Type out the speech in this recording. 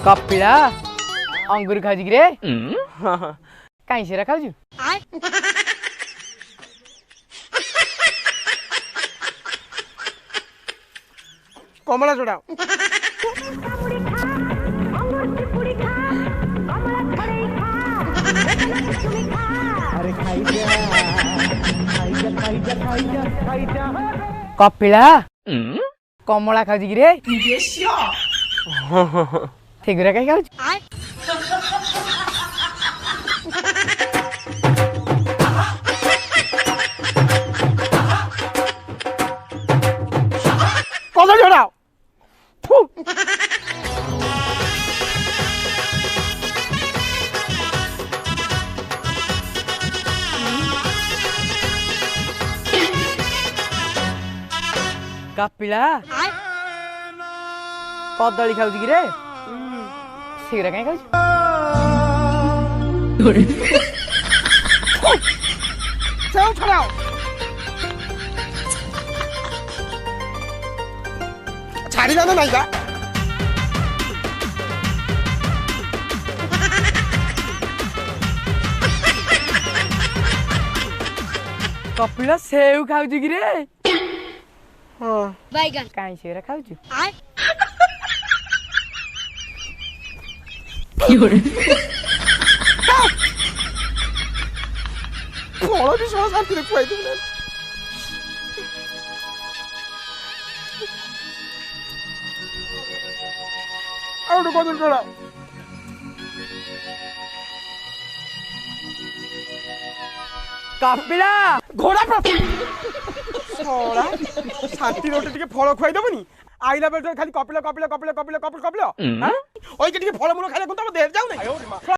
कपिला अंगूर खाऊ रे कहीं से खाऊ कमला जोड़ा कपिला कमला खाऊ रे सेगुरा कहीं खाऊ कमला जोड़ा कपिला कदली खाऊ रे सेगुरा कहीं खाऊ सेव छड़ाओ छाड़ी जाना नहीं का कपिला सेव खाऊ रे हाँ बैगन कहीं से खाऊ बड़ा भी समझ आती है कोई नहीं और कदम जोड़ा कपिला घोड़ा पर सोड़ा शांति रोटी टिके फल खुआई देबनी आइला बेल खाली कपिला कपिला कपिला कपिला कपिला कपिला हां ओई के टिके फल मूल खाइले कोन त देह जाउ नै